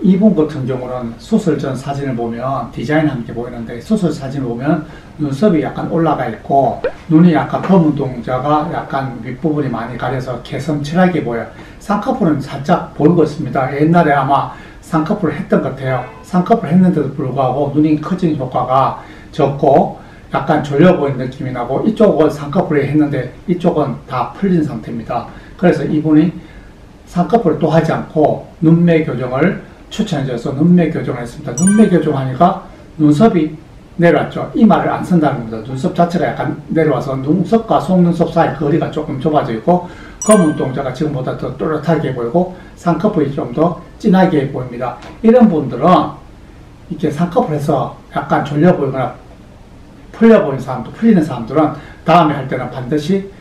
이분 같은 경우는 수술 전 사진을 보면 디자인한 게 보이는데, 수술 사진을 보면 눈썹이 약간 올라가 있고 눈이 약간 검은 동자가 약간 윗부분이 많이 가려서 개성칠하게 보여요. 쌍꺼풀은 살짝 보이고 있습니다. 옛날에 아마 쌍꺼풀을 했던 것 같아요. 쌍꺼풀 했는데도 불구하고 눈이 커지는 효과가 적고 약간 졸려 보이는 느낌이 나고, 이쪽은 쌍꺼풀을 했는데 이쪽은 다 풀린 상태입니다. 그래서 이분이 쌍꺼풀을 또 하지 않고 눈매 교정을 추천해줘서 눈매 교정을 했습니다. 눈매 교정하니까 눈썹이 내려왔죠. 이마를 안 쓴다는 겁니다. 눈썹 자체가 약간 내려와서 눈썹과 속눈썹 사이 거리가 조금 좁아져 있고, 검은 동자가 지금보다 더 또렷하게 보이고 쌍꺼풀이 좀 더 진하게 보입니다. 이런 분들은 이렇게 쌍꺼풀에서 약간 졸려 보이거나 풀려 보이는 사람들, 풀리는 사람들은 다음에 할 때는 반드시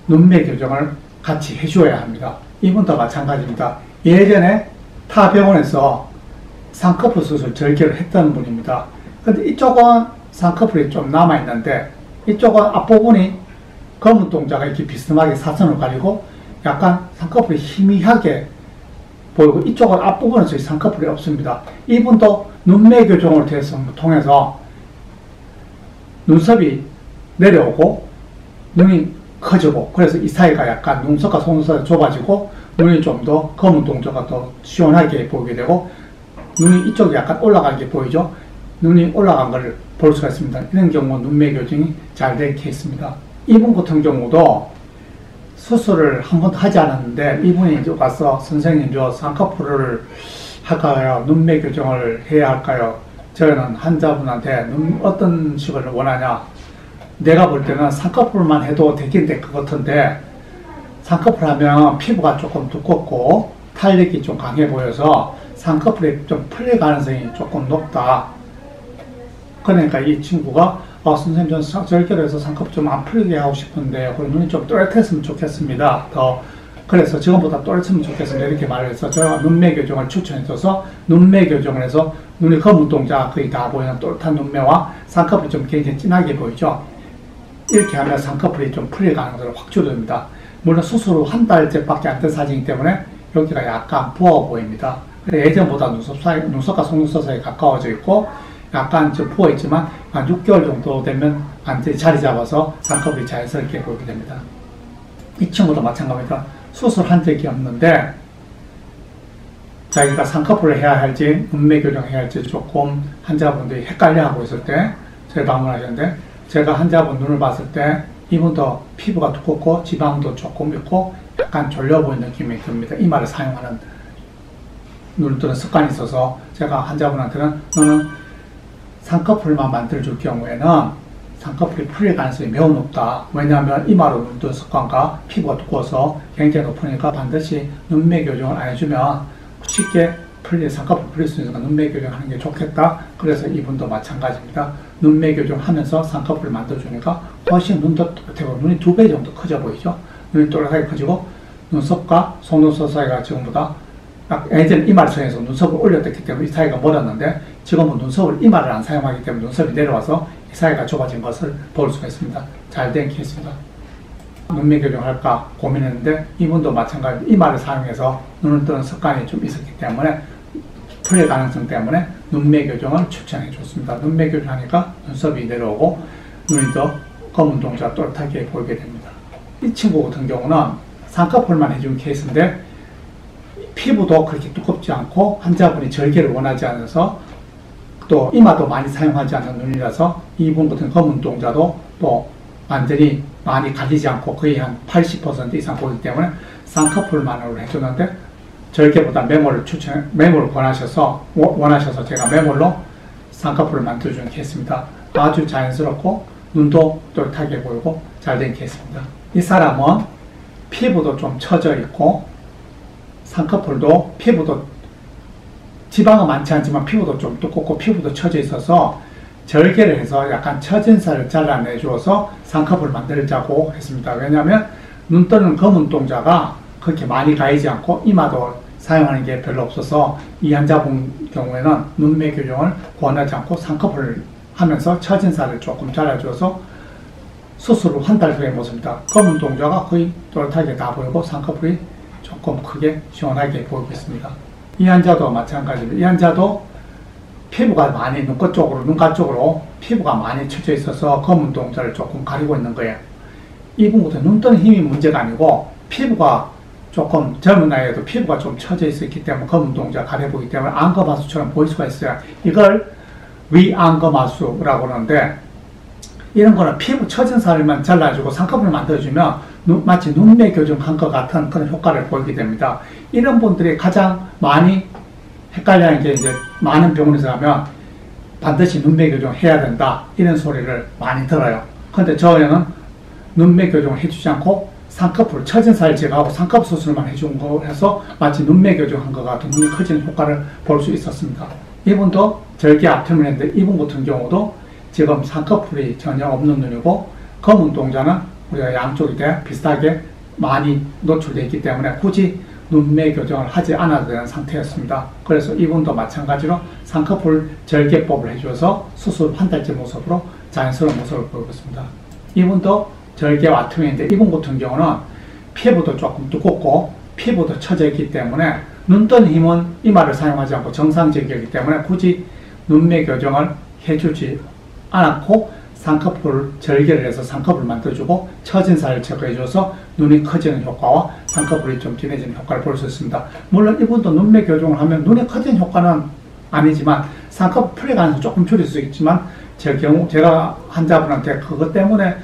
눈매 교정을 같이 해줘야 합니다. 이분도 마찬가지입니다. 예전에 타 병원에서 쌍꺼풀 수술 절개를 했던 분입니다. 근데 이쪽은 쌍꺼풀이 좀 남아있는데 이쪽은 앞부분이 검은 동자가 이렇게 비스듬하게 사선을 가리고 약간 쌍꺼풀이 희미하게 보이고, 이쪽은 앞부분은 저희 쌍꺼풀이 없습니다. 이분도 눈매 교정을 통해서 눈썹이 내려오고 눈이 커지고, 그래서 이 사이가 약간 눈썹과 속눈썹이 좁아지고 눈이 좀 더 검은 동자가 더 시원하게 보이게 되고, 눈이 이쪽이 약간 올라간 게 보이죠? 눈이 올라간 걸 볼 수가 있습니다. 이런 경우 눈매 교정이 잘 된 케이스입니다. 이분 같은 경우도 수술을 한 번도 하지 않았는데, 이분이 이제 와서 선생님 저 쌍꺼풀을 할까요? 눈매 교정을 해야 할까요? 저는 환자분한테 어떤 식을 원하냐? 내가 볼 때는 쌍꺼풀만 해도 되긴 될 것 같은데, 쌍꺼풀 하면 피부가 조금 두껍고 탄력이 좀 강해 보여서 쌍꺼풀이 좀 풀릴 가능성이 조금 높다. 그러니까 이 친구가 선생님 전 절개를 해서 쌍꺼풀 좀 안 풀리게 하고 싶은데 그리고 눈이 좀 또렷했으면 좋겠습니다. 그래서 지금보다 또렷했으면 좋겠습니다. 이렇게 말을 해서 제가 눈매 교정을 추천해줘서 눈매 교정을 해서 눈이 검은 동자가 거의 다 보이는 또렷한 눈매와 쌍꺼풀이 좀 굉장히 진하게 보이죠. 이렇게 하면 쌍꺼풀이 좀 풀릴 가능성이 확 줄어듭니다. 물론 수술 후 한 달째밖에 안 된 사진이기 때문에 여기가 약간 부어 보입니다. 예전보다 눈썹과 속눈썹 사이 가까워져 있고 약간 좀 부어 있지만 한 6개월 정도 되면 완전히 자리 잡아서 쌍꺼풀이 자연스럽게 보이게 됩니다. 이 친구도 마찬가지입니다. 수술한 적이 없는데 자기가 쌍꺼풀을 해야 할지 눈매 교정해야 할지 조금 환자분들이 헷갈려하고 있을 때 저희 방문하셨는데, 제가 환자분 눈을 봤을 때 이분도 피부가 두껍고 지방도 조금 있고 약간 졸려 보이는 느낌이 듭니다. 이마를 사용하는 눈을 뜨는 습관이 있어서 제가 환자분한테는 너는 쌍꺼풀만 만들어줄 경우에는 쌍꺼풀이 풀릴 가능성이 매우 높다. 왜냐하면 이마로 눈 뜨는 습관과 피부가 두꺼워서 굉장히 높으니까 반드시 눈매 교정을 안 해주면 쉽게 쌍꺼풀 풀릴 수 있으니까 눈매 교정하는 게 좋겠다. 그래서 이분도 마찬가지입니다. 눈매 교정하면서 쌍꺼풀을 만들어주니까 훨씬 눈도 또렷하고 눈이 2배 정도 커져 보이죠. 눈이 또렷하게 커지고 눈썹과 속눈썹 사이가 지금보다 예전 이마를 사용해서 눈썹을 올렸기 때문에 이 사이가 멀었는데 지금은 눈썹을 이마를 안 사용하기 때문에 눈썹이 내려와서 이 사이가 좁아진 것을 볼 수가 있습니다. 잘 된 케이스입니다. 눈매 교정할까 고민했는데 이분도 마찬가지로 이마를 사용해서 눈을 뜨는 습관이 좀 있었기 때문에 풀릴 가능성 때문에 눈매 교정을 추천해 줬습니다. 눈매 교정하니까 눈썹이 내려오고 눈이 더 검은 동자 또렷하게 보이게 됩니다. 이 친구 같은 경우는 쌍꺼풀만 해준 케이스인데 피부도 그렇게 두껍지 않고 환자분이 절개를 원하지 않아서 또 이마도 많이 사용하지 않는 눈이라서 이분 같은 검은 동자도 또 완전히 많이 가리지 않고 거의 한 80% 이상 보이기 때문에 쌍꺼풀만으로 해주는데 절개보다 메모를 원하셔서 제가 메모로 쌍꺼풀을 만들어주는 케이스입니다. 아주 자연스럽고 눈도 또렷하게 보이고 잘된 케이스입니다. 이 사람은 피부도 좀 처져 있고 쌍꺼풀도 피부도 지방은 많지 않지만 피부도 좀 두껍고 피부도 처져 있어서 절개를 해서 약간 처진 살을 잘라내 주어서 쌍꺼풀을 만들자고 했습니다. 왜냐하면 눈 뜨는 검은 동자가 그렇게 많이 가이지 않고 이마도 사용하는 게 별로 없어서 이 환자분 경우에는 눈매 교정을 권하지 않고 쌍꺼풀을 하면서 처진 살을 조금 잘라줘서 수술 후 한 달 후의 모습입니다. 검은 동자가 거의 또렷하게 다 보이고 쌍꺼풀이 조금 크게 시원하게 보이고 있습니다. 이 환자도 마찬가지로 이 환자도 피부가 많이 눈가 쪽으로 피부가 많이 처져 있어서 검은 동자를 조금 가리고 있는 거예요. 이분부터 눈 뜨는 힘이 문제가 아니고 피부가 조금 젊은 나이에도 피부가 좀 처져 있었기 때문에 검은 동자가 가려 보이기 때문에 안검하수처럼 보일 수가 있어요. 이걸 위안검하수라고 하는데 이런 거는 피부 처진 살만 잘라주고 쌍꺼풀을 만들어주면 마치 눈매 교정한 것 같은 그런 효과를 보이게 됩니다. 이런 분들이 가장 많이 헷갈려하는 게 이제 많은 병원에서 하면 반드시 눈매 교정을 해야 된다 이런 소리를 많이 들어요. 그런데 저희는 눈매 교정을 해주지 않고 쌍꺼풀 처진 살 제거하고 쌍꺼풀 수술만 해준 거 해서 마치 눈매 교정한 것 같은 눈이 커지는 효과를 볼 수 있었습니다. 이분도 절개 앞트임을 했는데 이분 같은 경우도 지금 쌍꺼풀이 전혀 없는 눈이고 검은 동자는 우리가 양쪽이 비슷하게 많이 노출되어 있기 때문에 굳이 눈매 교정을 하지 않아도 되는 상태였습니다. 그래서 이분도 마찬가지로 쌍꺼풀 절개법을 해줘서 수술 한 달째 모습으로 자연스러운 모습을 보이고 있습니다. 이분도 절개 와트임인데 이분 같은 경우는 피부도 조금 두껍고 피부도 처져 있기 때문에 눈 뜨는 힘은 이마를 사용하지 않고 정상적이기 때문에 굳이 눈매 교정을 해주지 않았고 쌍꺼풀 절개를 해서 쌍꺼풀을 만들어주고 처진 살을 제거해줘서 눈이 커지는 효과와 쌍꺼풀이 좀 진해지는 효과를 볼 수 있습니다. 물론 이분도 눈매 교정을 하면 눈이 커지는 효과는 아니지만 쌍꺼풀 풀릴 가능성이 조금 줄일 수 있지만 제 경우 제가 환자분한테 그것 때문에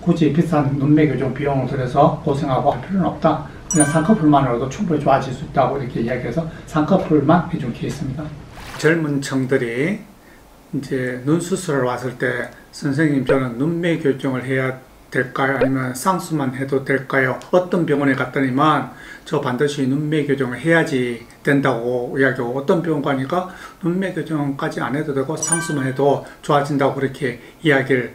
굳이 비싼 눈매 교정 비용을 들여서 고생하고 할 필요는 없다. 그냥 쌍꺼풀만으로도 충분히 좋아질 수 있다고 이렇게 이야기해서 쌍꺼풀만 해준 케이스입니다. 젊은 층들이 이제 눈 수술을 왔을 때 선생님 저는 눈매 교정을 해야 될까요? 아니면 쌍수만 해도 될까요? 어떤 병원에 갔더니만 저 반드시 눈매 교정을 해야지 된다고 이야기하고 어떤 병원 가니까 눈매 교정까지 안 해도 되고 쌍수만 해도 좋아진다고 그렇게 이야기를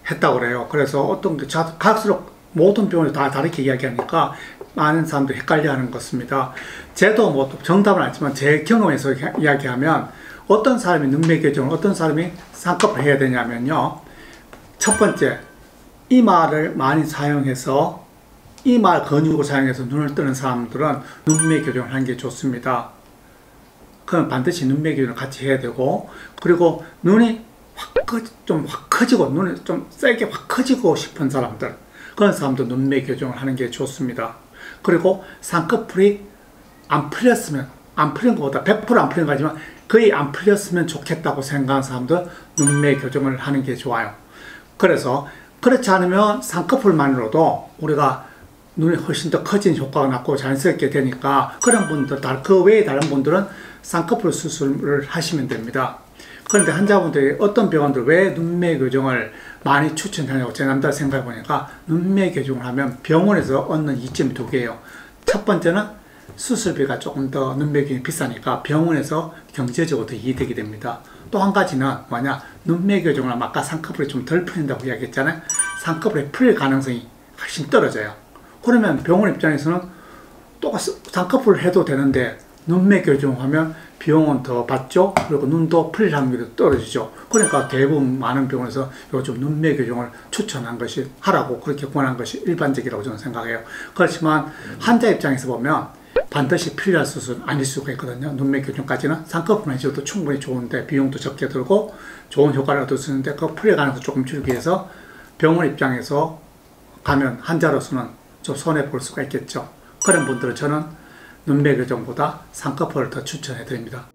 했다고 그래요. 그래서 어떤 게 갈수록 모든 병원이 다 다르게 이야기하니까 많은 사람들이 헷갈려 하는 것입니다. 저도 뭐 정답은 아니지만 제 경험에서 이야기하면 어떤 사람이 눈매 교정을 어떤 사람이 쌍꺼풀을 해야 되냐면요. 첫 번째, 이마를 많이 사용해서 이마 근육을 사용해서 눈을 뜨는 사람들은 눈매 교정을 하는 게 좋습니다. 그럼 반드시 눈매 교정을 같이 해야 되고 그리고 눈이 좀 확 커지고 눈이 좀 세게 확 커지고 싶은 사람들 그런 사람도 눈매 교정을 하는 게 좋습니다. 그리고 쌍꺼풀이 안 풀렸으면 안 풀린 것보다 100% 안 풀린 거지만 거의 안 풀렸으면 좋겠다고 생각하는 사람들 눈매 교정을 하는 게 좋아요. 그래서 그렇지 않으면 쌍꺼풀만으로도 우리가 눈이 훨씬 더 커진 효과가 났고 자연스럽게 되니까 그런 분들, 그 외에 다른 분들은 쌍꺼풀 수술을 하시면 됩니다. 그런데 환자분들이 어떤 병원들 왜 눈매 교정을 많이 추천하냐고 제 남자 생각해 보니까 눈매 교정을 하면 병원에서 얻는 이점이 두 개예요. 첫 번째는 수술비가 조금 더 눈매 교정이 비싸니까 병원에서 경제적으로 더 이득이 됩니다. 또 한 가지는 뭐냐, 눈매 교정을 하면 아까 쌍꺼풀이 좀 덜 풀린다고 이야기했잖아요. 쌍꺼풀이 풀릴 가능성이 훨씬 떨어져요. 그러면 병원 입장에서는 똑같이 쌍꺼풀을 해도 되는데 눈매 교정하면 비용은 더 받죠. 그리고 눈도 풀릴 확률이 떨어지죠. 그러니까 대부분 많은 병원에서 요즘 눈매 교정을 추천한 것이 하라고 그렇게 권한 것이 일반적이라고 저는 생각해요. 그렇지만 환자 입장에서 보면 반드시 필요한 수술은 아닐 수가 있거든요. 눈매 교정까지는 쌍꺼풀만 해줘도 충분히 좋은데 비용도 적게 들고 좋은 효과를 얻을 수 있는데 그 풀릴 가능성을 조금 줄이기 위해서 병원 입장에서 가면 환자로서는 좀 손해볼 수가 있겠죠. 그런 분들은 저는 눈매 교정보다 쌍꺼풀을 더 추천해 드립니다.